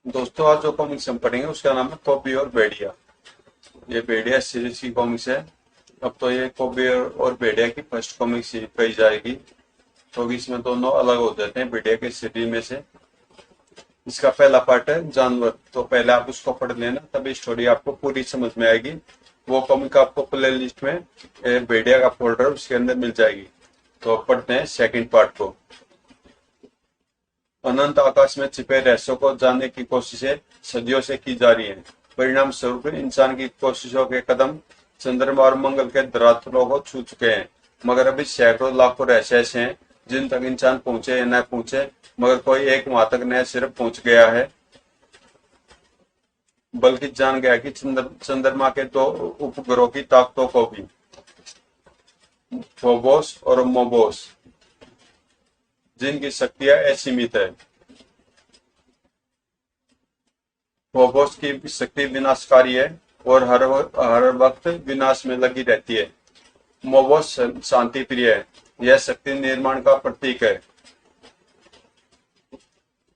दोस्तों आज जो कॉमिक्स हम पढ़ेंगे उसका नाम है कॉबी और भेड़िया। ये भेड़िया सीरीज की कॉमिक्स है। अब तो ये कॉबी और भेड़िया की फर्स्ट कॉमिक सीरीज कही जाएगी, क्योंकि इसमें दोनों अलग हो जाते हैं भेड़िया के सीरीज में से। इसका पहला पार्ट है जानवर, तो पहले आप उसको पढ़ लेना, तभी स्टोरी आपको पूरी समझ में आएगी। वो कॉमिक आपको प्ले लिस्ट में भेड़िया का फोल्डर उसके अंदर मिल जाएगी। तो अब पढ़ते हैं सेकंड पार्ट को। अनंत आकाश में छिपे रहस्यों को जानने की कोशिशें सदियों से की जा रही हैं। परिणाम स्वरूप इंसान की कोशिशों के कदम चंद्रमा और मंगल के धरातलों को छू चुके हैं, मगर अभी सैकड़ों लाखों रहस्य ऐसे हैं जिन तक इंसान पहुंचे या न पहुंचे, मगर कोई एक वहां तक न सिर्फ पहुंच गया है, बल्कि जान गया कि चंद्रमा के दो उपग्रहों की ताकतों को भी, फोबोस और मोबोस, जिनकी शक्तियां असीमित है। फोबोस की शक्ति विनाशकारी है और हर वक्त विनाश में लगी रहती है। मोबोस शांति प्रिय है, यह शक्ति निर्माण का प्रतीक है।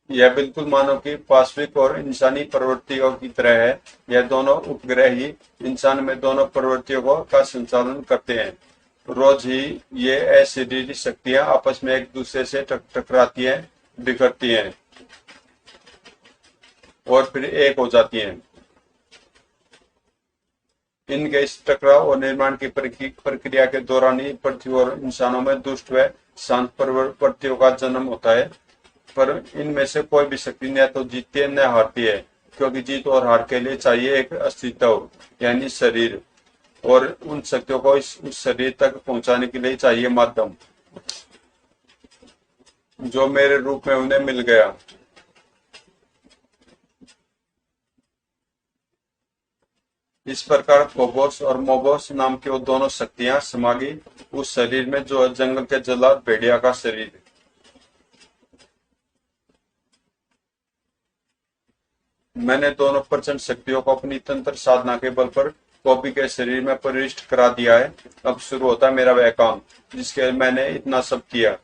यह बिल्कुल मानव की पाश्विक और इंसानी प्रवृत्तियों की तरह है। यह दोनों उपग्रह ही इंसान में दोनों प्रवृत्तियों का संचालन करते हैं। रोज ही ये अशरीरी शक्तियां आपस में एक दूसरे से टकराती हैं, बिखरती हैं और फिर एक हो जाती हैं। इनके इस टकराव और निर्माण की प्रक्रिया के दौरान ही पृथ्वी और इंसानों में दुष्ट व शांत प्रवृत्तियों का जन्म होता है। पर इनमें से कोई भी शक्ति न तो जीतती है न हारती है, क्योंकि जीत और हार के लिए चाहिए एक अस्तित्व, यानी शरीर, और उन शक्तियों को उस शरीर तक पहुंचाने के लिए चाहिए माध्यम, जो मेरे रूप में उन्हें मिल गया। इस प्रकार फोबोस और मोबोस नाम की वो दोनों शक्तियां समा गई उस शरीर में जो जंगल के जल्लाद भेड़िया का शरीर है। मैंने दोनों प्रचंड शक्तियों को अपनी तंत्र साधना के बल पर कॉपी के शरीर में प्रविष्ट करा दिया है। अब शुरू होता है मेरा वह काम जिसके लिए मैंने इतना सब किया।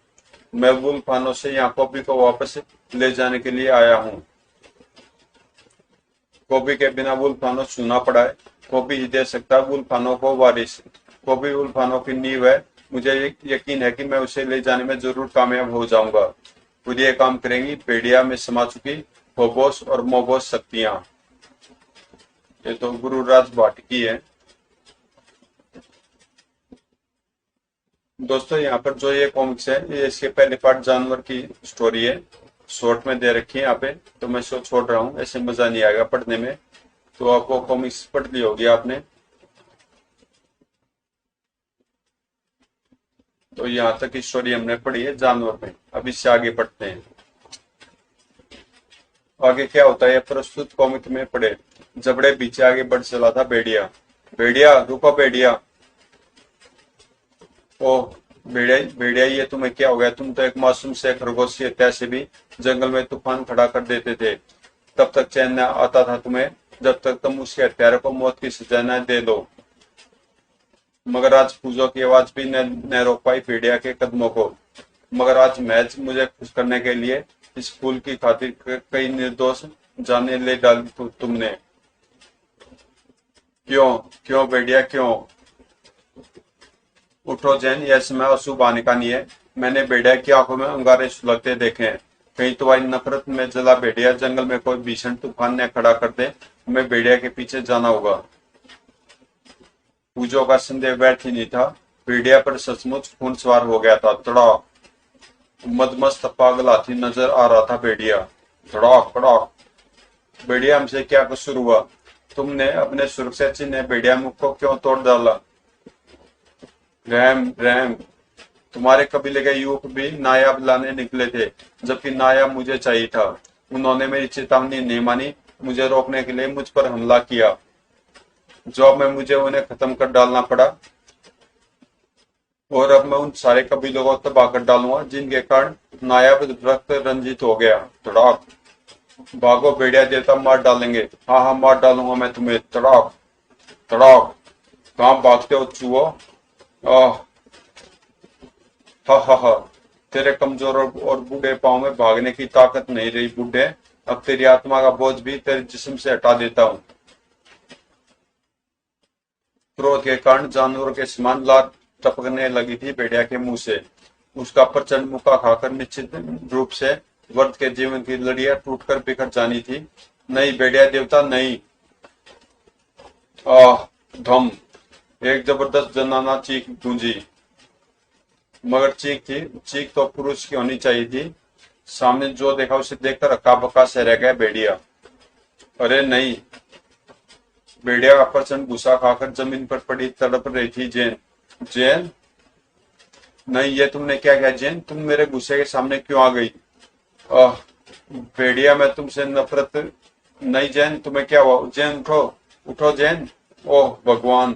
मैं वुल्फानो से यहाँ कॉपी को वापस ले जाने के लिए आया हूँ। कॉपी के बिना वुल्फानो सुना पड़ा है। कॉपी ही दे सकता है वुल्फानो को वारिस। कॉपी वुल्फानो की नींव है। मुझे यकीन है कि मैं उसे ले जाने में जरूर कामयाब हो जाऊंगा। खुद ये काम करेंगी भेड़िया में समा चुकी फोबोस और मोबोस शक्तियां। ये तो गुरुराज भाट की है। दोस्तों यहाँ पर जो ये कॉमिक्स है, ये इसके पहले पार्ट जानवर की स्टोरी है, शॉर्ट में दे रखी है यहाँ पे, तो मैं इसको छोड़ रहा हूँ, ऐसे मजा नहीं आएगा पढ़ने में। तो आपको कॉमिक्स पढ़ ली होगी आपने। तो यहाँ तक की स्टोरी हमने पढ़ी है जानवर में। अब इससे आगे पढ़ते हैं। आगे क्या होता है प्रस्तुत कॉमिक में पढ़े। जबड़े पीछे आगे बढ़ चला था भेड़िया। भेड़िया रुको भेड़िया। ओ भेड़िया भेड़िया, ये तुम्हें क्या हो गया? तुम तो एक मासूम से खरगोश की हत्या से भी जंगल में तूफान खड़ा कर देते थे। तब तक चैन न आता था तुम्हें जब तक तुम उसके हत्यारे को मौत की सजा न दे दो। मगर आज पूजो की आवाज भी न रोक पाई भेड़िया के कदमों को। मगर आज महज मुझे खुश करने के लिए इस फूल की खातिर कई निर्दोष जाने ले डाली तुमने। क्यों क्यों भेड़िया क्यों? उठो जैन, यह समय अशुभ आने का नहीं है। मैंने भेड़िया की आंखों में अंगारे सुलगते देखे हैं। कहीं तुम्हारी नफरत में जला भेड़िया जंगल में कोई भीषण तूफान न खड़ा कर दे। हमें भेड़िया के पीछे जाना होगा। पूजो का संदेह व्यर्थ ही नहीं था। भेड़िया पर सचमुच खून सवार हो गया था। तड़ाक। मदमस्त पागल हाथी नजर आ रहा था भेड़िया। धड़ाक धड़ाक। भेड़िया, हमसे क्या कसूर हुआ? तुमने अपने सुरक्षा चिन्ह भेड़िया मुख को क्यों तोड़ डाला? रहम रहम। तुम्हारे कबीले के युवक भी नायाब लाने निकले थे, जबकि नायाब मुझे चाहिए था। उन्होंने मेरी चेतावनी नहीं मानी, मुझे रोकने के लिए मुझ पर हमला किया। जॉब में मुझे उन्हें खत्म कर डालना पड़ा, और अब मैं उन सारे कबीलों को तबाह कर डालूंगा जिनके कारण नायाब रक्त रंजित हो गया। तड़ाक। भागो भेड़िया देवता, मार डालेंगे। हाँ हाँ, मार डालूंगा मैं तुम्हें। तड़ाक तड़ाक। कहाँ भागते हो चूहो? आह, हा हा हा। तेरे कमजोर और बूढ़े पाँव में भागने की ताकत नहीं रही बूढ़े। अब तेरी आत्मा का बोझ भी तेरे जिस्म से हटा देता हूँ। क्रोध के कारण जानवर के समान लार टपकने लगी थी भेड़िया के मुंह से। उसका प्रचंड मुक्का खाकर निश्चित रूप से वर्त के जीवन की लड़ियां टूटकर बिखर जानी थी। नहीं भेड़िया देवता नहीं। आह धम, एक जबरदस्त जनाना चीख गूंजी, मगर चीख तो पुरुष की होनी चाहिए थी। सामने जो देखा उसे देखकर अक्का बक्का से रह गया भेड़िया। अरे नहीं, भेड़िया का प्रचंड गुस्सा खाकर जमीन पर पड़ी तड़प रही थी जैन। जैन नहीं, ये तुमने क्या किया जैन? तुम मेरे गुस्से के सामने क्यों आ गई? आह भेड़िया, मैं तुमसे नफरत नहीं जैन, तुम्हें क्या हुआ? जैन उठो, उठो जैन। ओह भगवान।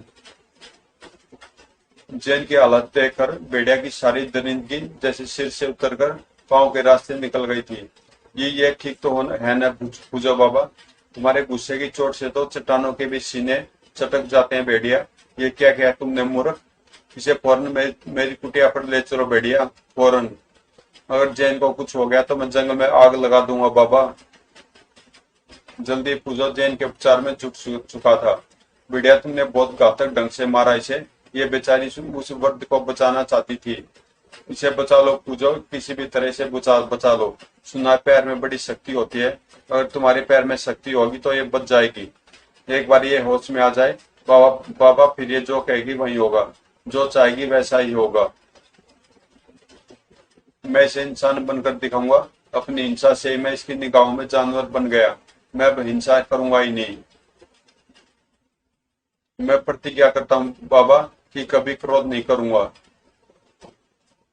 जैन की हालत देखकर भेड़िया की सारी दरिंदगी जैसे सिर से उतरकर पांव के रास्ते निकल गई थी। ये ठीक तो है न पूजो बाबा? तुम्हारे गुस्से की चोट से तो चट्टानों के भी सीने चटक जाते हैं भेड़िया। ये क्या किया तुमने मूर्ख? इसे फौरन मेरी कुटिया पर ले चलो भेड़िया, फौरन। अगर जैन को कुछ हो गया तो मैं जंगल में आग लगा दूंगा बाबा। जल्दी पूजो, जैन के उपचार में चुक चुका था। भेड़िया, तुमने बहुत घातक ढंग से मारा इसे। ये बेचारी उस वर्द को बचाना चाहती थी। इसे बचा लो पूजो, किसी भी तरह से बचा लो। सुना पैर में बड़ी शक्ति होती है, अगर तुम्हारे पैर में शक्ति होगी तो ये बच जाएगी। एक बार ये होश में आ जाए बाबा, फिर ये जो कहेगी वही होगा, जो चाहेगी वैसा ही होगा। मैं इसे इंसान बनकर दिखाऊंगा। अपनी हिंसा से मैं इसकी निगाहों में जानवर बन गया। मैं अब हिंसा करूंगा ही नहीं। मैं प्रतिज्ञा करता हूँ बाबा कि कभी क्रोध नहीं करूंगा।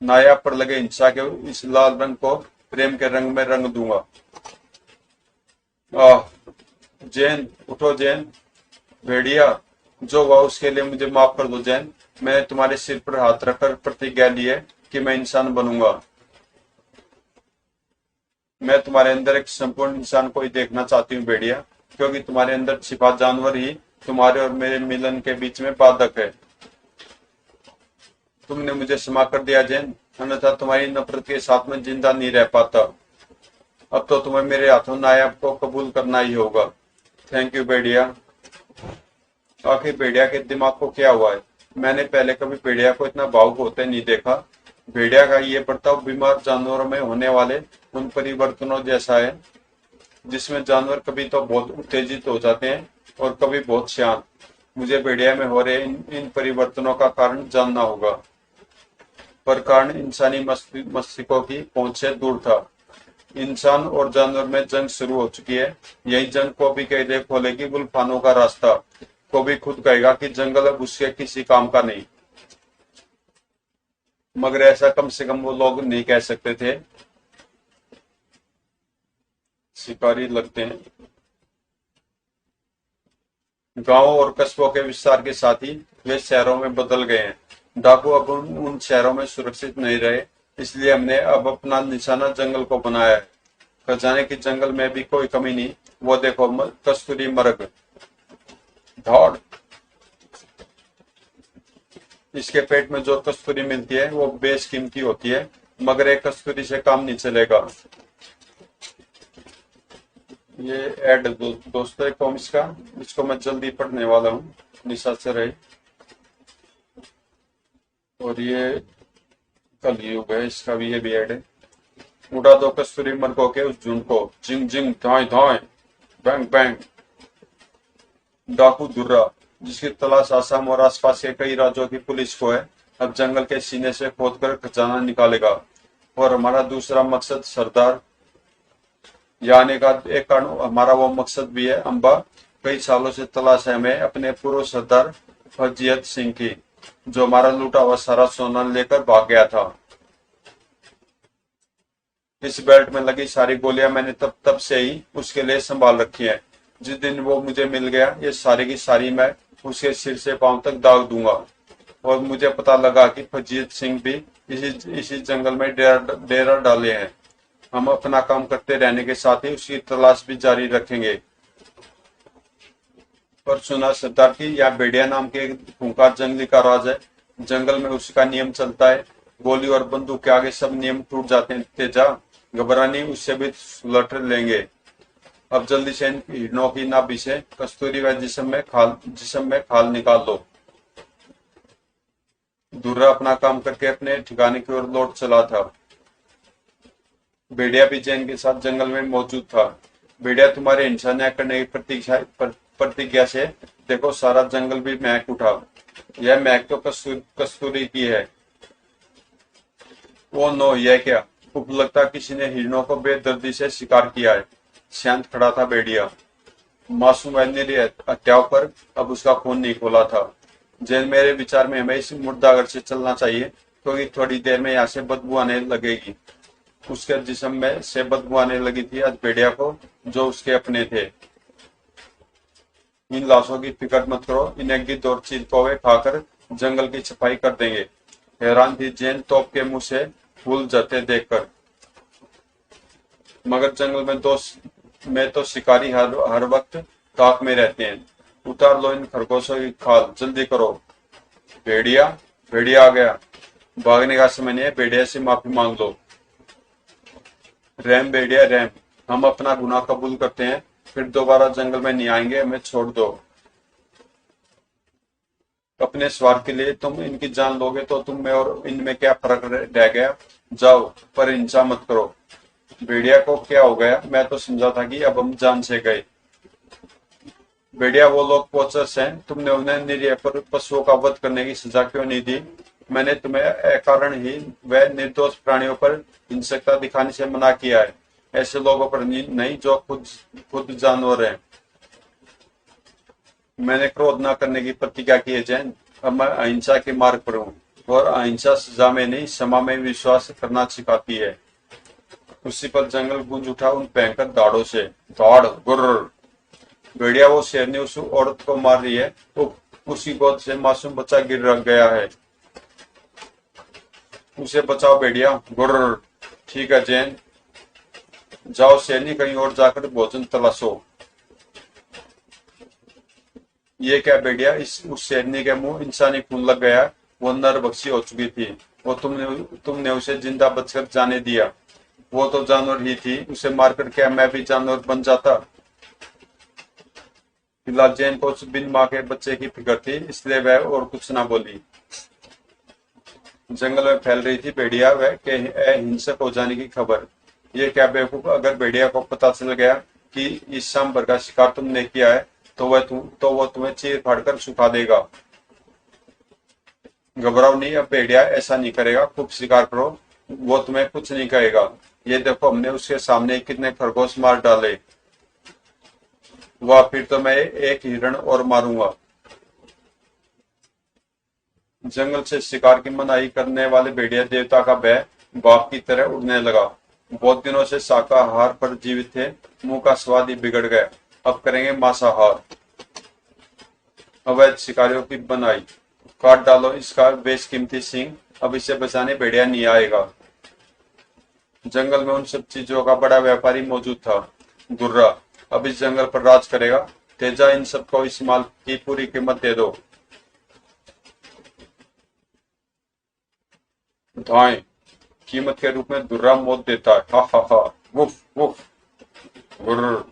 नाया पर लगे हिंसा के इस लाल रंग को प्रेम के रंग में रंग दूंगा। आह जैन उठो जैन। भेड़िया, जो हुआ उसके लिए मुझे माफ कर दो जैन। मैंने तुम्हारे सिर पर हाथ रखकर प्रतिज्ञा ली है कि मैं इंसान बनूंगा। मैं तुम्हारे अंदर एक संपूर्ण इंसान को ही देखना चाहती हूँ भेड़िया, क्योंकि तुम्हारे अंदर छिपा जानवर ही तुम्हारे और मेरे मिलन के बीच में बाधक है। तुमने मुझे क्षमा कर दिया जैन, अन्यथा तुम्हारी नफरत के साथ में जिंदा नहीं रह पाता। अब तो तुम्हें मेरे हाथों नायाब को कबूल करना ही होगा। थैंक यू भेड़िया। आखिर भेड़िया के दिमाग को क्या हुआ है? मैंने पहले कभी भेड़िया को इतना भावुक होते नहीं देखा। भेड़िया का ये बर्ताव बीमार जानवरों में होने वाले उन परिवर्तनों जैसा है, जिसमें जानवर कभी तो बहुत उत्तेजित हो जाते हैं और कभी बहुत शांत। मुझे भेड़िया में हो रहे इन परिवर्तनों का कारण जानना होगा, पर कारण इंसानी मस्तिष्कों की पहुंच से दूर था। इंसान और जानवर में जंग शुरू हो चुकी है। यही जंग को भी कह दे खोलेगी गुलफानों का रास्ता। को भी खुद कहेगा कि जंगल अब उसके किसी काम का नहीं, मगर ऐसा कम से कम वो लोग नहीं कह सकते थे। शिकारी लगते हैं। गांवों और कस्बों के विस्तार के साथ ही वे शहरों में बदल गए हैं। डाकू अब उन शहरों में सुरक्षित नहीं रहे, इसलिए हमने अब अपना निशाना जंगल को बनाया है। खजाने की जंगल में भी कोई कमी नहीं। वो देखो कस्तूरी मर्ग, धौड़। इसके पेट में जो कस्तूरी मिलती है वो बेशकीमती होती है, मगर एक कस्तूरी से काम नहीं चलेगा। ये ऐड दोस्तों एक कॉमिक्स का, इसको मैं जल्दी पढ़ने वाला हूँ, निशा से रहे। और ये कलयुग है, इसका भी ये भी ऐड है। उड़ा दो कस्तूरी मर्गों के उस झुंड को, जिंग जिंग धाए धाए, बैंग बैंग। डाकू दुर्रा, जिसकी तलाश आसाम और आसपास के कई राज्यों की पुलिस को है, अब जंगल के सीने से खोदकर खजाना निकालेगा। और हमारा दूसरा मकसद सरदार यानी का एक कारण हमारा वो मकसद भी है अम्बा। कई सालों से तलाश है हमें अपने पूर्व सरदार फजीयत सिंह की, जो हमारा लूटा हुआ सारा सोना लेकर भाग गया था। इस बेल्ट में लगी सारी गोलियां मैंने तब से ही उसके लिए संभाल रखी हैं। जिस दिन वो मुझे मिल गया, ये सारी की सारी मैं उसके सिर से पांव तक दाग दूंगा। और मुझे पता लगा कि फजीयत सिंह भी इसी जंगल में डेरा डाले हैं। हम अपना काम करते रहने के साथ ही उसकी तलाश भी जारी रखेंगे। पर सुना सरदार की यह भेड़िया नाम के एक खूंखार जंगली का राज है। जंगल में उसका नियम चलता है। गोली और बंदूक के आगे सब नियम टूट जाते हैं। तेजा घबरानी, उससे भी सुलट लेंगे। अब जल्दी से इन हिरणों की नाभि से कस्तूरी व जिस्म में खाल निकाल दो। दुर्रा अपना काम करके अपने ठिकाने की ओर लौट चला था। भेड़िया भी जैन के साथ जंगल में मौजूद था। भेड़िया, तुम्हारे हिंसा न करने की प्रतिज्ञा से देखो सारा जंगल भी महक उठा। यह महक तो कस्तूरी की है। ओ नो, यह क्या? लगता किसी ने हिरणों को बेदर्दी से शिकार किया है। शांत खड़ा था भेड़िया। मासूम व निरीह हत्याओं पर अब उसका खून नहीं खोला था। जैन, मेरे विचार में हमें इस मुर्दाघर से चलना चाहिए, क्योंकि थोड़ी देर में यहाँ से बदबू आने लगेगी। उसके जिस्म में से बदबू आने लगी थी आज भेड़िया को, जो उसके अपने थे। इन लाशों की फिक्र मत करो, इन्हें गिद्ध और चील कौवे खाकर जंगल की सफाई कर देंगे। हैरान थी जैन तोप के मुंह से फूल जाते देखकर। मगर जंगल में तो शिकारी हर वक्त ताक में रहते हैं। उतार लो इन खरगोशों की खाल, जल्दी करो। भेड़िया भेड़िया आ गया। भागने का समय नहीं है, भेड़िया से माफी मांग लो। रैम भेड़िया रैम, हम अपना गुनाह कबूल करते हैं, फिर दोबारा जंगल में नहीं आएंगे, हमें छोड़ दो। अपने स्वार्थ के लिए तुम इनकी जान लोगे तो तुम में और इनमें क्या फर्क रह गया? जाओ, पर हिंसा मत करो। भेड़िया को क्या हो गया? मैं तो समझा था कि अब हम जान से गए। भेड़िया, वो लोग पोचर्स हैं, तुमने उन्हें निरीह पशुओं का वध करने की सजा क्यों नहीं दी? मैंने तुम्हें अकारण ही व निर्दोष प्राणियों पर हिंसकता दिखाने से मना किया है, ऐसे लोगों पर नहीं जो खुद जानवर हैं। मैंने क्रोध न करने की प्रतिज्ञा की है जैन। अब मैं अहिंसा के मार्ग पर हूँ, और अहिंसा सजा में नहीं क्षमा में विश्वास करना सिखाती है। उसी पर जंगल गूंज उठा उन भयंकर दाड़ों से। दाड़ गुर्र। भेड़िया, वो शेरनी उस औरत को मार रही है, तो उसी गोद से मासूम बच्चा गिर गया है। उसे बचाओ भेड़िया। गुर्र। ठीक है जैन, जाओ शेरनी, कहीं और जाकर भोजन तलाशो। ये क्या भेड़िया, उस शेरनी के मुंह इंसानी खून लग गया। वो नरभक्षी हो चुकी थी, वो तुमने उसे जिंदा बचकर जाने दिया। वो तो जानवर ही थी, उसे मारकर क्या मैं भी जानवर बन जाता? फिलहाल जैन को उस बिन माँ के बच्चे की फिक्र थी, इसलिए वह और कुछ ना बोली। जंगल में फैल रही थी भेड़िया वह के हिंसक हो जाने की खबर। ये क्या बेवकूफ, अगर भेड़िया को पता चल गया कि इस शाम भर का शिकार तुमने किया है, तो वो तुम्हें चीर फाड़कर सुखा देगा। घबराओ नहीं, अब भेड़िया ऐसा नहीं करेगा, खूब शिकार करो, वो तुम्हें कुछ नहीं कहेगा। ये देखो, हमने उसके सामने कितने खरगोश मार डाले। वाह, फिर तो मैं एक हिरण और मारूंगा। जंगल से शिकार की मनाही करने वाले भेड़िया देवता का भय बाप की तरह उड़ने लगा। बहुत दिनों से शाकाहार पर जीवित थे, मुंह का स्वाद ही बिगड़ गया, अब करेंगे मांसाहार। अवैध शिकारियों की बनाई। काट डालो इसका बेशकीमती सिंह, अब इसे बचाने भेड़िया नहीं आएगा। जंगल में उन सब चीजों का बड़ा व्यापारी मौजूद था, दुर्रा। अब इस जंगल पर राज करेगा। तेजा, इन सबको इस माल की पूरी कीमत दे दो। धाएं। कीमत के रूप में दुर्रा मौत देता है। हा हा हा। Woof woof. गुर्र।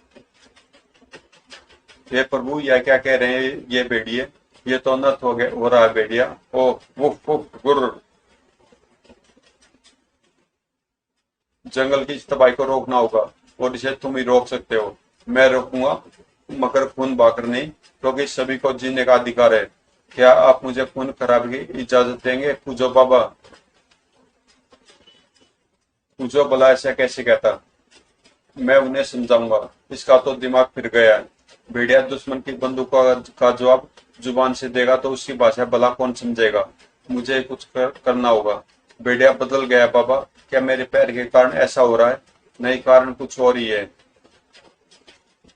हे प्रभु, यह क्या कह रहे हैं ये भेड़िए? ये तो अनर्थ हो रहा है भेड़िया। ओ वुफ वुफ। गुर्र। जंगल की इस तबाही को रोकना होगा, और इसे तुम ही रोक सकते हो। मैं रोकूंगा, मगर खून बहाकर नहीं, क्योंकि सभी को जीने का अधिकार है। क्या आप मुझे खून खराबे की इजाजत देंगे? पूजो बाबा। पूजो भला ऐसा कैसे कहता? मैं उन्हें समझाऊंगा, इसका तो दिमाग फिर गया है। भेड़िया, दुश्मन की बंदूक का जवाब जुबान से देगा तो उसकी भाषा भला कौन समझेगा? मुझे कुछ करना होगा। भेड़िया बदल गया बाबा। क्या मेरे पैर के कारण ऐसा हो रहा है? नहीं, कारण कुछ और ही है।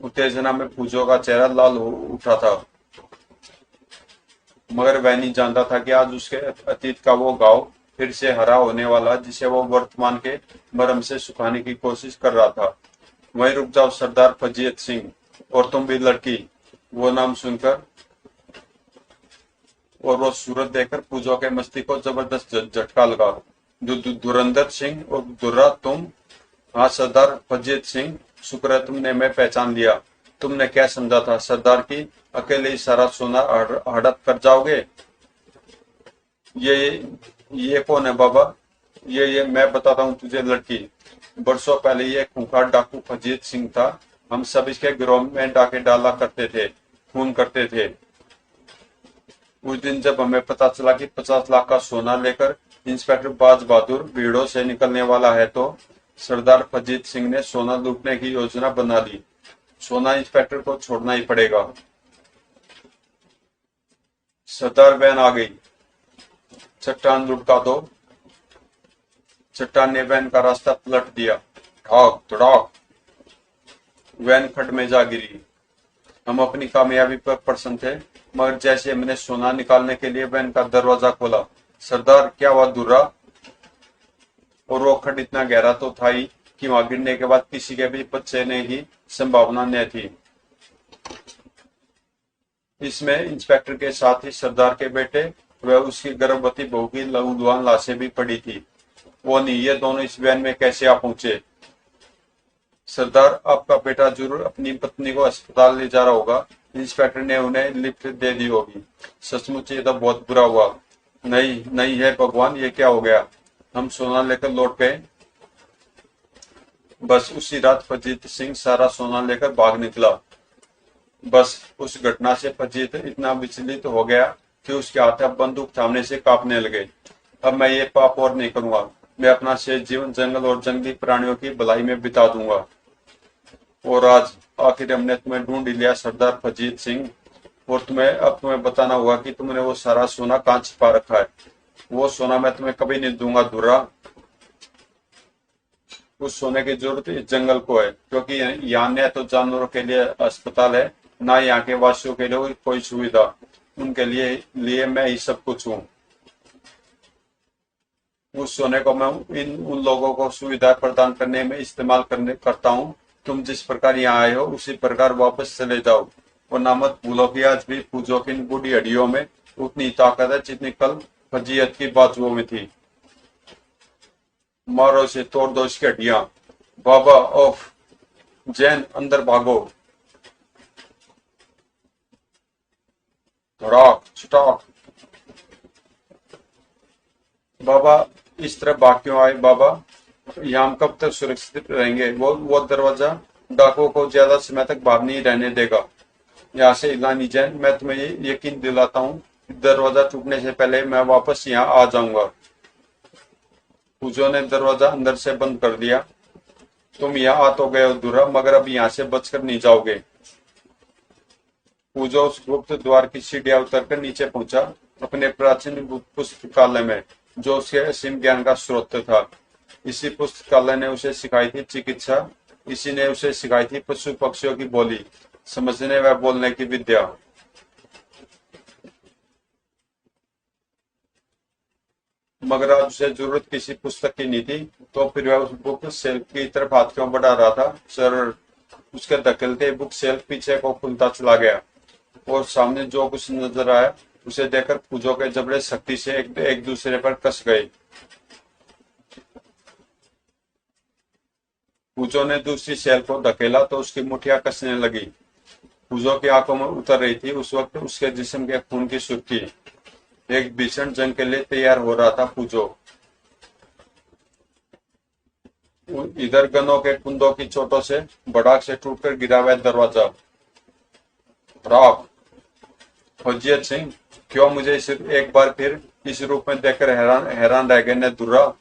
उत्तेजना में पूजो का चेहरा लाल हो उठा था, मगर वह नहीं जानता था कि आज उसके अतीत का वो घाव फिर से हरा होने वाला, जिसे वो वर्तमान के मरहम से सुखाने की कोशिश कर रहा था। वहीं रुक जाओ सरदार फजीयत सिंह, और तुम भी लड़की। वो नाम सुनकर और वो सूरत देखकर पूजो के मस्ती को जबरदस्त झटका लगा। धुरंधर सिंह और दुर्रा, तुम? हाँ सरदार फजीत सिंह, शुक्र है तुमने मैं पहचान लिया। तुमने क्या समझा था सरदार की अकेले ही सारा सोना हड़प कर जाओगे? ये ये कौन है बाबा? ये मैं बताता हूँ तुझे लड़की। बरसों पहले ये खूंखार डाकू फजीत सिंह था। हम सब इसके गिरोह में डाके डाला करते थे, खून करते थे। उस दिन जब हमें पता चला कि 50 लाख का सोना लेकर इंस्पेक्टर बाज बहादुर भीड़ों से निकलने वाला है, तो सरदार फजीत सिंह ने सोना लूटने की योजना बना ली। सोना इंस्पेक्टर को छोड़ना ही पड़ेगा। सरदार वैन आ गई। चट्टान लुढ़का दो। चट्टान ने वैन का रास्ता पलट दिया। ढाक धड़ाक, वैन खड्ड में जा गिरी। हम अपनी कामयाबी पर प्रसन्न थे, मगर जैसे हमने सोना निकालने के लिए वैन का दरवाजा खोला, सरदार क्या हुआ दुर्रा? और वो खड्ड इतना गहरा तो था ही कि वहां गिरने के बाद किसी के भी बचने की संभावना न थी। इसमें इंस्पेक्टर के साथ ही सरदार के बेटे व उसकी गर्भवती बहू की लहूलुहान लाशें भी पड़ी थी। वो नहीं, ये दोनों इस वैन में कैसे आ पहुंचे? सरदार, आपका बेटा जरूर अपनी पत्नी को अस्पताल ले जा रहा होगा। इंस्पेक्टर ने उन्हें लिफ्ट दे दी होगी। सचमुच ये तो बहुत बुरा हुआ। नहीं नहीं है भगवान, ये क्या हो गया? हम सोना लेकर लौट गए। बस उसी रात फजीत सिंह सारा सोना लेकर भाग निकला। बस उस घटना से फजीत इतना विचलित हो गया कि उसके हाथ बंदूक थामने से कांपने लगे। अब मैं ये पाप और नहीं करूंगा। मैं अपना शेष जीवन जंगल और जंगली प्राणियों की भलाई में बिता दूंगा। और आज आखिर हमने तुम्हें ढूंढ लिया सरदार फजीत सिंह। और तुम्हें बताना होगा कि तुमने वो सारा सोना कहाँ छिपा रखा है। वो सोना मैं तुम्हें कभी नहीं दूंगा धुर्रा। उस सोने की जरूरत इस जंगल को है, क्योंकि यहाँ न तो जानवरों के लिए अस्पताल है, ना यहाँ के वासियों के लिए कोई सुविधा। उनके लिए मैं ही सब कुछ हूँ। उस सोने को मैं उन लोगों को सुविधा प्रदान करने में इस्तेमाल करता हूँ। तुम जिस प्रकार यहाँ आए हो उसी प्रकार वापस चले जाओ। और ना मत भूलो कि आज भी पूजो की इन बूढ़ी हड्डियों में उतनी ताकत है जितनी कल फजीयत की बाजुओं में थी। मारो से तोड़ दो इसकी हड्डियां। बाबा ऑफ जैन, अंदर भागो। धड़ाक छटाक। बाबा इस तरह भाग क्यों आए? बाबा यहाँ हम कब तक सुरक्षित रहेंगे? वो दरवाजा डाकुओं को ज्यादा समय तक बाहर नहीं रहने देगा। यहाँ से हिलना नहीं जैन। मैं तुम्हें ये यकीन दिलाता हूँ, दरवाजा टूटने से पहले मैं वापस यहाँ आ जाऊंगा। पूजो ने दरवाजा अंदर से बंद कर दिया। तुम यहाँ आ तो गए हो दुर्रा, मगर अब यहाँ से बचकर नहीं जाओगे। पूजो उस गुप्त द्वार की सीढ़ियां उतरकर नीचे पहुंचा, अपने प्राचीन पुस्तकालय में, जो उसके असीम ज्ञान का स्रोत था। इसी पुस्तकालय ने उसे सिखाई थी चिकित्सा। इसी ने उसे सिखाई थी पशु पक्षियों की बोली, समझने व बोलने की विद्या। मगर आज उसे जरूरत किसी पुस्तक की नहीं थी, तो फिर वह उस बुक शेल्फ की तरफ हाथ क्यों बढ़ा रहा था? सर, उसके धकेलते बुक शेल्फ पीछे को खुलता चला गया और सामने जो कुछ नजर आया उसे देखकर पूजो के जबड़े सख्ती से एक दूसरे पर कस गए। पूजो ने दूसरी शेल्फ को धकेला तो उसकी मुठियां कसने लगी। पूजो की आंखों में उतर रही थी। उस वक्त उसके जिस्म के खून की सुर्खी। एक भीषण जंग के लिए तैयार हो रहा था पूजो। इधर गनों के कुंदों की चोटों से बड़ाक से टूटकर गिरा हुआ दरवाजा। राक फजीयत सिंह, क्यों मुझे एक बार फिर इस रूप में देखकर हैरान रह गए न दुर्रा?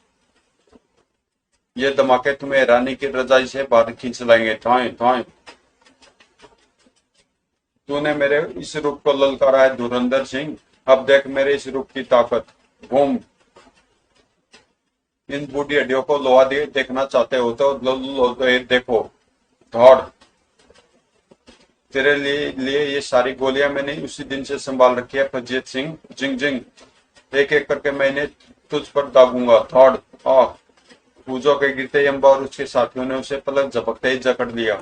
ये धमाके तुम्हें हैरानी की रजाई से बाहर खींच लाएंगे। थाए थाए, तूने मेरे इस रूप को ललकारा है धुरंधर सिंह। अब देख मेरे इस रूप की ताकत। बूम। इन बूढ़ी हड्डियों को लोहा देखना चाहते हो तो देखो। धौड़। तेरे लिए ये सारी गोलियां मैंने उसी दिन से संभाल रखी है फजीयत सिंह। जिंग जिंग, एक एक करके मैंने तुझ पर दागूंगा। धौड़। आ। पूजो के गिरते यम्बा और उसके साथियों ने उसे पलक झपकते ही जकड़ लिया।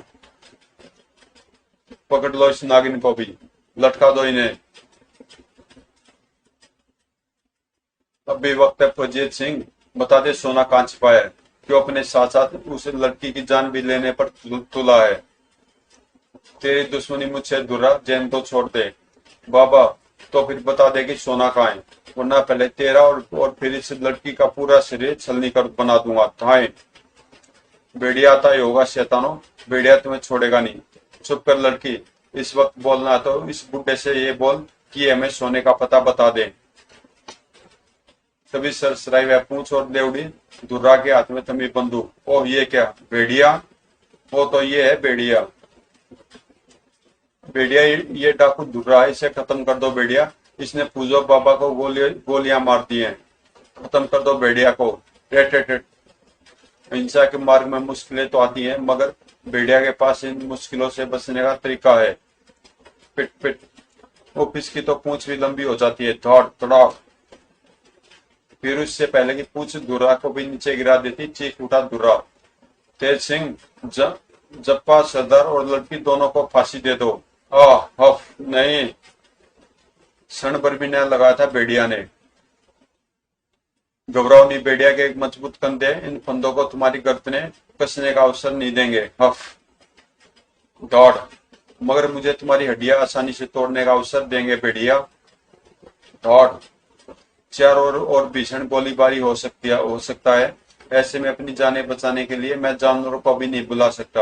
पकड़ लो इस नागिन को भी, लटका दो इन्हें। अब भी वक्त है फजीयत सिंह, बता दे सोना कहाँ छिपा है। क्यों अपने साथ साथ उस लड़की की जान भी लेने पर तुला है। तेरी दुश्मनी मुझसे दूर रहा, जैन को छोड़ दे। बाबा तो फिर बता दे कि सोना कहाँ है, वरना पहले तेरा और फिर इस लड़की का पूरा शरीर छलनी कर बना दूंगा। धाए भेड़िया आता ही होगा शैतानों, भेड़िया तुम्हें छोड़ेगा नहीं। चुप कर लड़की, इस वक्त बोलना तो इस बुड्ढे से ये बोल कि हमें सोने का पता बता दे। तभी सरसराई वह पूंछ और दे उड़ी। दुर्रा के हाथ में थमी बंदूक। ओह ये क्या, भेड़िया? वो तो ये है भेड़िया। भेड़िया ये डाकू दुर्रा है, इसे खत्म कर दो भेड़िया। इसने पूजो बाबा को गोलियां मार दी हैं। खत्म कर दो भेड़िया को। Rate rate rate. हिंसा के मार्ग में मुश्किलें तो आती हैं, मगर भेड़िया के पास इन मुश्किलों से बचने का तरीका है। पिट पिट। ऑफिस की तो पूंछ भी लंबी हो जाती है। धड़ धड़ाक। फिर उससे पहले कि पूंछ दुर्रा को भी नीचे गिरा देती, चीख उठा दुर्रा। तेज सिंह, जप्पा सरदार और लड़की दोनों को फांसी दे दो। हफ नहीं। क्षण भर भी न लगाया था भेड़िया ने। घबराओ नहीं भेड़िया के एक मजबूत कंधे इन फंदों को तुम्हारी गर्दने कसने का अवसर नहीं देंगे। हफ। दौड़। मगर मुझे तुम्हारी हड्डियां आसानी से तोड़ने का अवसर देंगे भेड़िया। दौड़। चारों और भीषण गोलीबारी हो सकता है। ऐसे में अपनी जानें बचाने के लिए मैं जानवरों को भी नहीं बुला सकता।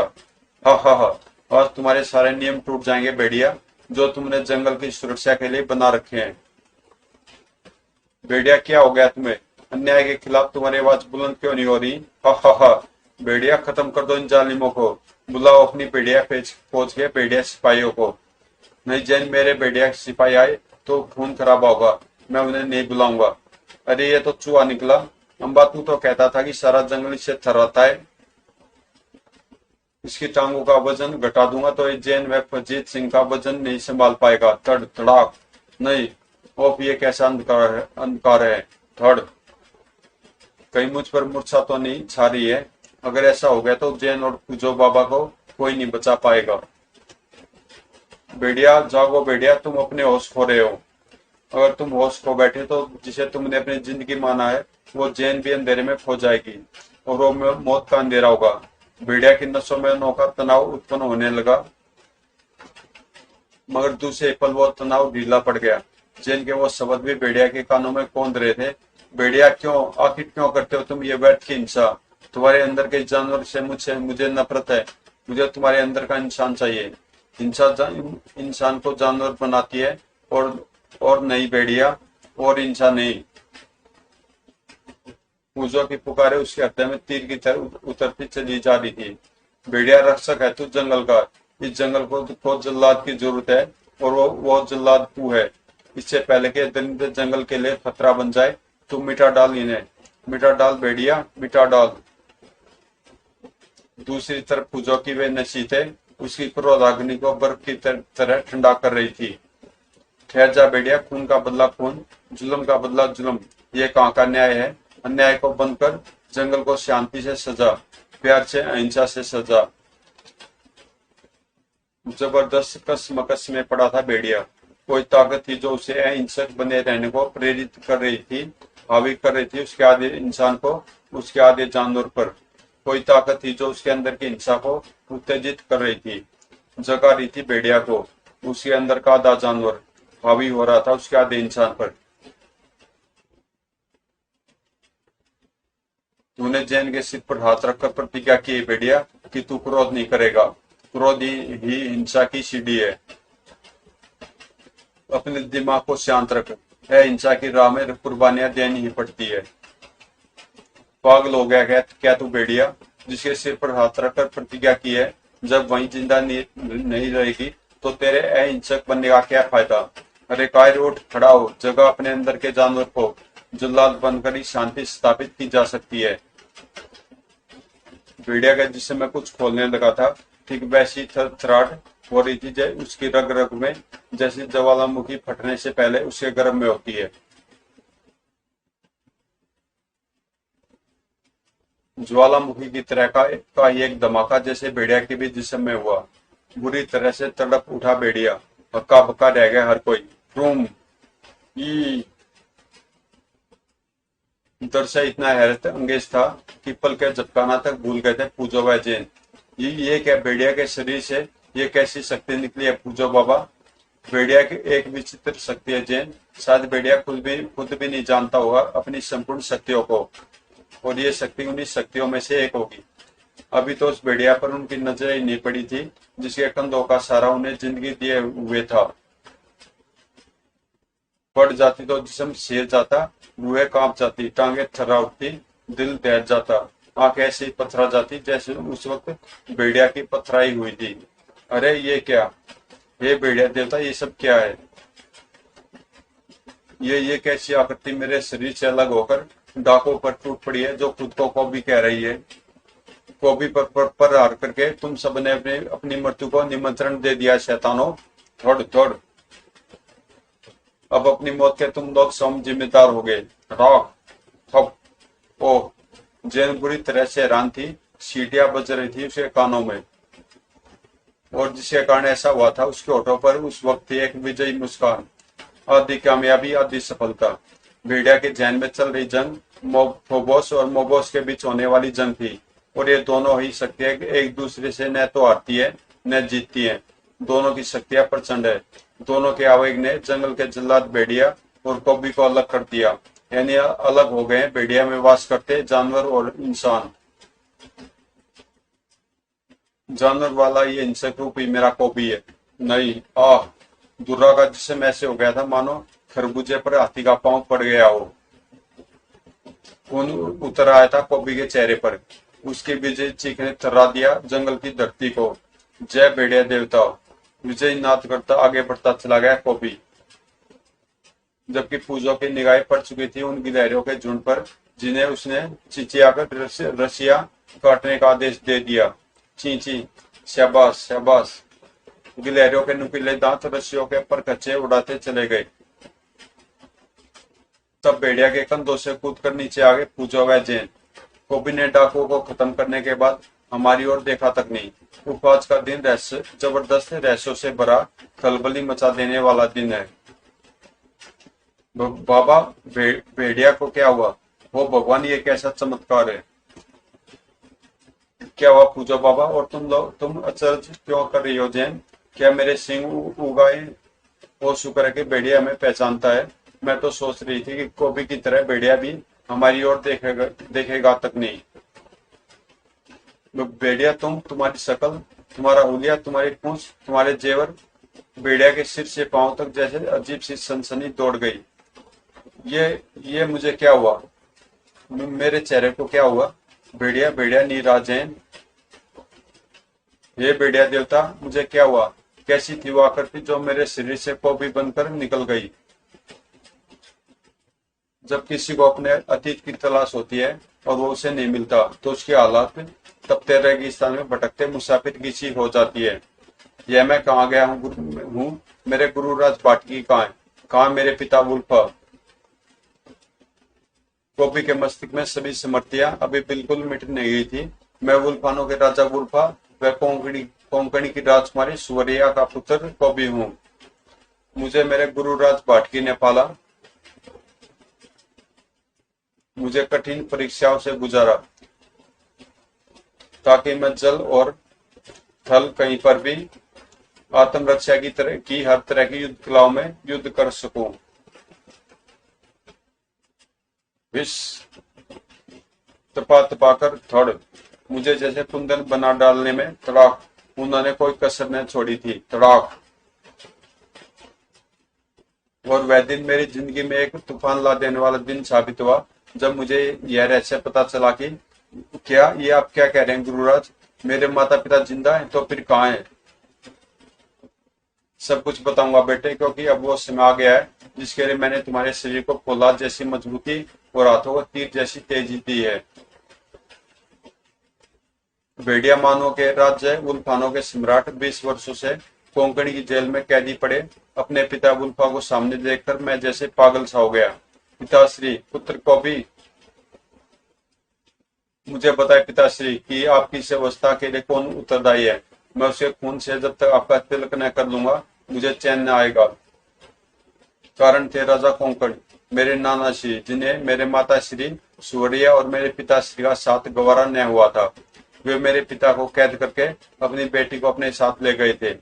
हा। आज तुम्हारे सारे नियम टूट जाएंगे भेड़िया, जो तुमने जंगल की सुरक्षा के लिए बना रखे हैं। भेड़िया क्या हो गया तुम्हें? अन्याय के खिलाफ तुम्हारी आवाज बुलंद क्यों नहीं हो रही? हा। भेड़िया खत्म कर दो इन जालिमों को। बुलाओ अपनी भेड़िया फौज के भेड़िया सिपाहियों को। नहीं जैन, मेरे भेड़िया सिपाही आए तो खून खराबा होगा, मैं उन्हें नहीं बुलाऊंगा। अरे ये तो चूहा निकला। अम्बा तू तो कहता था कि सारा जंगल इससे थर्राता है। इसकी टांगों का वजन घटा दूंगा तो ये जैन व फजीत सिंह का वजन नहीं संभाल पाएगा। धड़ धड़ाक। नहीं। ओफ ये कैसा अंधकार है। धड़। कहीं मुझ पर मूर्छा तो नहीं छा रही है? अगर ऐसा हो गया तो जैन और पूजो बाबा को कोई नहीं बचा पाएगा। भेड़िया जागो भेड़िया, तुम अपने होश खो रहे हो। अगर तुम होश खो बैठे तो जिसे तुमने अपनी जिंदगी माना है वो जैन भी अंधेरे में खो जाएगी और वो मौत का अंधेरा होगा। भेड़िया की नसों में अनोखा तनाव उत्पन्न होने लगा, मगर दूसरे पल वो तनाव ढीला पड़ गया। जैन के वो शब्द भी भेड़िया के कानों में कौंध रहे थे। भेड़िया आखिर क्यों करते हो तुम ये व्यर्थ की हिंसा? तुम्हारे अंदर के जानवर से मुझे नफरत है। मुझे तुम्हारे अंदर का इंसान चाहिए। हिंसा इंसान को जानवर बनाती है और नहीं भेड़िया, और इंसान नहीं। पूजो की पुकारे उसके हृदय में तीर की तरह उतरती चली जा रही थी। भेड़िया रक्षक है तू जंगल का। इस जंगल को जल्लाद की जरूरत है और वो जल्लाद तू है। इससे पहले के दरिंदे जंगल के लिए खतरा बन जाए तू मिटा डाल इन्हें। मिटा डाल भेड़िया, मिटा डाल। दूसरी तरफ पूजो की वे नसीहतें उसकी क्रोधाग्नि को बर्फ की तरह ठंडा कर रही थी। ठहर जा भेड़िया, खून का बदला खून, जुल्म का बदला जुल्म, ये कहाँ का न्याय है? अन्याय को बंद कर, जंगल को शांति से सजा, प्यार से अहिंसा से सजा। जबरदस्त कसमकस में पड़ा था भेड़िया। कोई ताकत थी जो उसे अहिंसक बने रहने को प्रेरित कर रही थी, हावी कर रही थी उसके आधे इंसान को, उसके आधे जानवर पर। कोई ताकत थी जो उसके अंदर की हिंसा को उत्तेजित कर रही थी, जगा रही थी भेड़िया को। उसके अंदर का आधा जानवर हावी हो रहा था उसके आधे इंसान पर। तूने जैन के सिर पर हाथ रखकर प्रतिज्ञा की भेड़िया कि तू क्रोध नहीं करेगा। क्रोध ही हिंसा की सीढ़ी है। अपने दिमाग को शांत रख। हिंसा की राह में कुर्बानियां देनी ही पड़ती है। पागल हो गया क्या तू भेड़िया, जिसके सिर पर हाथ रखकर प्रतिज्ञा की है जब वहीं जिंदा नहीं रहेगी तो तेरे अहिंसक बनने का क्या फायदा? अरे कायर उठ, खड़ा हो, जगह अपने अंदर के जानवर को। जल्लाद बनकर ही शांति स्थापित की जा सकती है। भेड़िया के जिससे मैं कुछ खोलने लगा था, ठीक वैसी थराट हो रही थी उसकी रग रग में, जैसे ज्वालामुखी फटने से पहले उसके गर्भ में होती है। ज्वालामुखी की तरह का एक धमाका जैसे भेड़िया के भी जिस्म में हुआ। बुरी तरह से तड़प उठा भेड़िया। हक्का बक्का रह गया हर कोई। रूम ई दरसा इतना हैरत अंगेज था कि पल के झपकाना तक भूल गए थे पूजो व जैन। ये क्या भेड़िया के शरीर से ये कैसी शक्ति निकली है पूजो बाबा? भेड़िया की एक विचित्र शक्ति है जैन, शायद भेड़िया खुद भी नहीं जानता होगा अपनी संपूर्ण शक्तियों को, और ये शक्ति उन्हीं शक्तियों में से एक होगी। अभी तो उस भेड़िया पर उनकी नजर ही नहीं पड़ी थी जिसके कंधों का सहारा उन्हें जिंदगी दिए हुए था। पड़ जाती तो जिस्म सिर जाता, रूहें कांप जाती, टांगे थर्रा उठती, दिल दहक जाता, आंख ऐसे ही पथरा जाती जैसे उस वक्त भेड़िया की पथराई हुई थी। अरे ये क्या, हे भेड़िया देवता, ये सब क्या है? ये कैसी आकृति मेरे शरीर से अलग होकर डाकों पर टूट पड़ी है, जो खुद को कॉबी कह रही है। कॉबी पर हार करके तुम सबने अपनी मृत्यु को निमंत्रण दे दिया शैतानों। थोड़ थोड़, अब अपनी मौत के तुम लोग स्वयं जिम्मेदार हो गए। रॉक थप। ओह, जैन बुरी तरह से हैरान थी, सीटियां बज रही थी उसके कानों में, और जिसके कारण ऐसा हुआ था उसके होठों पर उस वक्त थी एक विजयी मुस्कान। आधी कामयाबी आधी सफलता। भेड़िया के जैन में चल रही जंग फोबोस और मोबोस के बीच होने वाली जंग थी, और ये दोनों ही शक्तियां एक दूसरे से न तो हारती है न जीतती है। दोनों की शक्तियां प्रचंड है। दोनों के आवेग ने जंगल के जल्लाद भेड़िया और कौबी को अलग कर दिया, यानी अलग हो गए भेड़िया में वास करते जानवर और इंसान। जानवर वाला ये हिंसक रूप ही मेरा कौबी है। नहीं, आह, दुर्रा का जिस्म ऐसे हो गया था मानो खरबूजे पर हाथी का पांव पड़ गया हो। खून उतर आया था कौबी के चेहरे पर। उसकी विजय चीख ने थर्रा दिया जंगल की धरती को। जय भेड़िया देवता, विजय नाद करता आगे बढ़ता चला गया कौबी, जबकि पूजो की निगाहें पड़ चुकी थी उन गिलहरियों के झुंड पर जिन्हें उसने चिचियाकर रसिया काटने का आदेश दे दिया। ची ची, शाबाश शाबाश। गिलहरियों के नुकीले दांत रस्सियों के पर कच्चे उड़ाते चले गए। तब भेड़िया के कंधों से कूद कर नीचे आ गए पूजो व जैन। कौबी ने डाकुओं को खत्म करने के बाद हमारी ओर देखा तक नहीं। उपवास का दिन जबरदस्त रहस्यों से भरा, खलबली मचा देने वाला दिन है। बाबा, भेड़िया को क्या हुआ? वो भगवान, ये कैसा चमत्कार है? क्या हुआ पूजो बाबा? और तुम अचरज क्यों कर रही हो जैन? क्या मेरे सिंह उगाए? वो शुक्र है कि भेड़िया हमें पहचानता है। मैं तो सोच रही थी कि कौबी की तरह भेड़िया भी हमारी ओर देखेगा तक नहीं। भेड़िया, तुम्हारी शक्ल, तुम्हारा हुलिया, तुम्हारी पूंछ, तुम्हारे जेवर, भेड़िया के सिर से पांव तक जैसे अजीब सी सनसनी दौड़ गई। ये मुझे क्या हुआ? मेरे चेहरे को क्या हुआ? भेड़िया भेड़िया नीरा जैन। ये भेड़िया देवता, मुझे क्या हुआ? कैसी थी वो आकृति जो मेरे शरीर से कौबी बनकर निकल गई? जब किसी को अपने अतीत की तलाश होती है और वो उसे नहीं मिलता तो उसकी हालात तपते रेगिस्तान में भटकते मुसाफिर की सी हो जाती है। यह मैं कहाँ गया हूँ? मेरे गुरुराज बाटकी कहाँ है? कहाँ मेरे पिता वुल्फा? कौबी के मस्तिष्क में सभी स्मृतियां अभी बिल्कुल मिट नहीं गई थी। मैं वुल्फानों के राजा वुल्फा व कोंकणी की राजकुमारी सुवरिया का पुत्र कौबी हूँ। मुझे मेरे गुरुराज बाटकी ने पाला। मुझे कठिन परीक्षाओं से गुजारा ताकि मैं जल और थल कहीं पर भी आत्मरक्षा की हर तरह की युद्ध कलाओं में युद्ध कर सकूं। विष तपा कर थड़, मुझे जैसे कुंदन बना डालने में तड़ाक, उन्होंने कोई कसर न छोड़ी थी। तड़ाक। और वह दिन मेरी जिंदगी में एक तूफान ला देने वाला दिन साबित हुआ जब मुझे यह रहस्य पता चला कि क्या ये आप क्या कह रहे हैं गुरुराज? मेरे माता पिता जिंदा हैं तो फिर कहाँ हैं? सब कुछ बताऊंगा बेटे, क्योंकि अब वो समय आ गया है जिसके लिए मैंने तुम्हारे शरीर को फौलाद जैसी मजबूती और हाथों को तीर जैसी तेजी दी है। भेड़िया मानवों के राज्य वुल्फानों के सम्राट 20 वर्षों से कोंकणी की जेल में कैदी पड़े अपने पिता वुल्फा को सामने देखकर मैं जैसे पागल सा हो गया। पिताश्री, पुत्र कौबी, मुझे बताए पिताश्री कि आपकी इस अवस्था के लिए कौन उत्तरदायी है? मैं उसके खून से जब तक आपका तिलक न कर लूंगा मुझे चैन न आएगा। कारण थे राजा कोंकण, मेरे नाना श्री जिन्हें मेरे माता श्री सूर्या और मेरे पिता श्री का साथ गवारा न हुआ था, वे मेरे पिता को कैद करके अपनी बेटी को अपने साथ ले गए थे।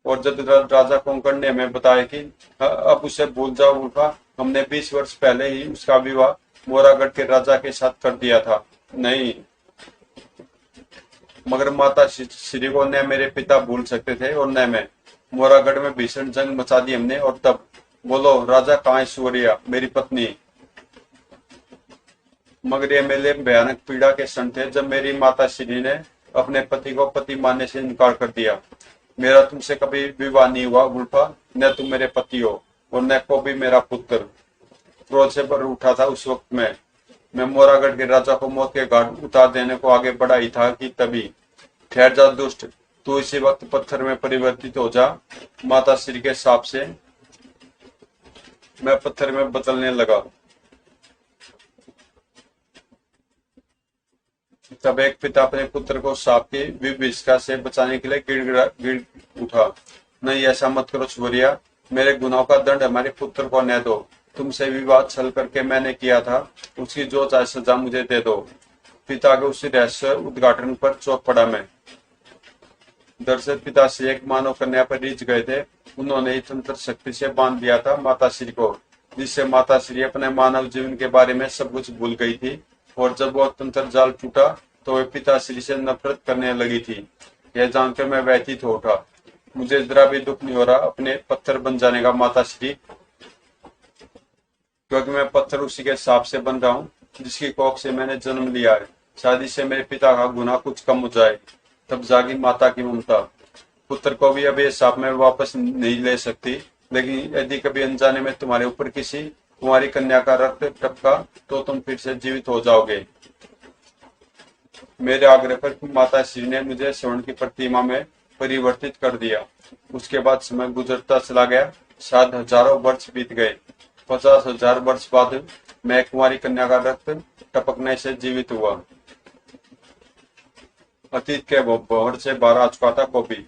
और जब राजा कोंकण ने हमें बताया कि अब उसे भूल जाओ उल्फा, हमने 20 वर्ष पहले ही उसका विवाह मोरागढ़ के राजा के साथ कर दिया था। नहीं, मगर माता श्री को न मेरे पिता भूल सकते थे और न मैं। मोरागढ़ में भीषण जंग मचा दी हमने, और तब बोलो राजा कहाँ है सूर्या, मेरी पत्नी। मगर ये मेरे भयानक पीड़ा के क्षण थे जब मेरी माता श्री ने अपने पति को पति मानने से इनकार कर दिया। मेरा तुमसे कभी विवाह नहीं हुआ उल्फा, न तुम मेरे पति हो और न को भी मेरा पुत्र। क्रोध से भर उठा था उस वक्त मैं मोरागढ़ के राजा को मौत के घाट उतार देने को आगे बढ़ा ही था कि तभी ठहर जा दुष्ट, तू इसी वक्त पत्थर में परिवर्तित हो जा। माता श्री के साप से मैं पत्थर में बदलने लगा। तब एक पिता अपने पुत्र को सांप की विभीषिका से बचाने के लिए गिड़ उठा, नहीं ऐसा मत करो सूर्या, मेरे गुनाहों का दंड हमारे पुत्र को न दो। तुमसे विवाद छल करके मैंने किया था, उसकी जो चाहे सजा मुझे दे दो। पिता के उसी रहस्य उद्घाटन पर चौंक पड़ा मैं। दरअसल पिता से एक मानव कन्या पर रीझ गए थे। उन्होंने ही तंत्र शक्ति से बांध दिया था माता श्री को, जिससे माता श्री अपने मानव जीवन के बारे में सब कुछ भूल गई थी। और जब वह तंत्र जाल टूटा तो वे पिता श्री से नफरत करने लगी थी। यह जानकर मैं व्यथित हो उठा। मुझे जरा भी दुख नहीं हो रहा अपने पत्थर बन जाने का माता श्री, क्योंकि मैं पत्थर उसी के सांप से बन रहा हूँ जिसकी कोख से मैंने जन्म लिया है। शादी से मेरे पिता का गुनाह कुछ कम हो जाए। तब जागी माता की ममता। पुत्र को भी अब ये सांप में वापस नहीं ले सकती, लेकिन यदि कभी अनजाने में तुम्हारे ऊपर किसी कुंवारी कन्या का रक्त टपका तो तुम फिर से जीवित हो जाओगे। मेरे आग्रह पर माता श्री ने मुझे स्वर्ण की प्रतिमा में परिवर्तित कर दिया। उसके बाद समय गुजरता चला गया। शायद हजारों वर्ष बीत गए। 50,000 वर्ष बाद मैं कुंवारी कन्या का रक्त टपकने से जीवित हुआ। अतीत के भंवर से बाहर आ चुका था कॉपी,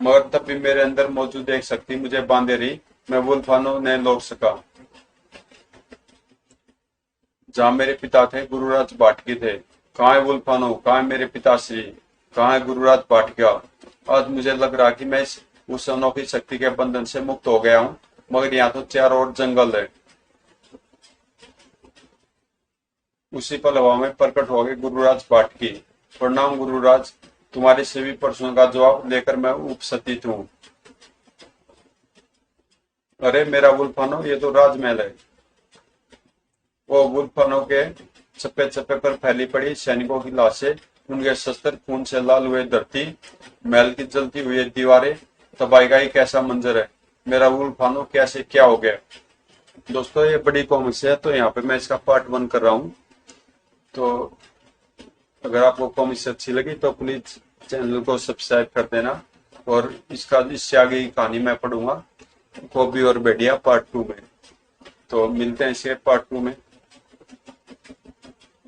मगर तब भी मेरे अंदर मौजूद एक शक्ति मुझे बांधे रही। मैं वुल्फानो ने लौट सका जहाँ मेरे पिता थे, गुरुराज भाटकी थे। कहाँ है वुल्फानो, कहाँ है मेरे पिताश्री, कहाँ है गुरुराज भाटका। आज मुझे लग रहा कि मैं उस अनोखी शक्ति के बंधन से मुक्त हो गया हूँ, मगर यहाँ तो चारों ओर जंगल है। उसी पल हवा में प्रकट हो गए गुरुराज भाटकी। प्रणाम गुरुराज, तुम्हारे सभी प्रश्नों का जवाब लेकर मैं उपस्थित हूँ। अरे मेरा वुल्फानो, ये तो राजमहल है। वो वुल्फानो के चप्पे चप्पे पर फैली पड़ी सैनिकों की लाशें, उनके शस्त्र खून से लाल हुए धरती, महल की जलती हुई दीवारें, तबाही का कैसा मंजर है। मेरा वुल्फानो कैसे क्या हो गया। दोस्तों ये बड़ी कॉमिक्स है, तो यहाँ पे मैं इसका पार्ट 1 कर रहा हूँ। तो अगर आपको कॉमिक्स अच्छी लगी तो प्लीज चैनल को सब्सक्राइब कर देना। और इससे आगे की कहानी मैं पढ़ूंगा, कॉबी और भेड़िया पार्ट 2 में। तो मिलते हैं इसके पार्ट 2 में।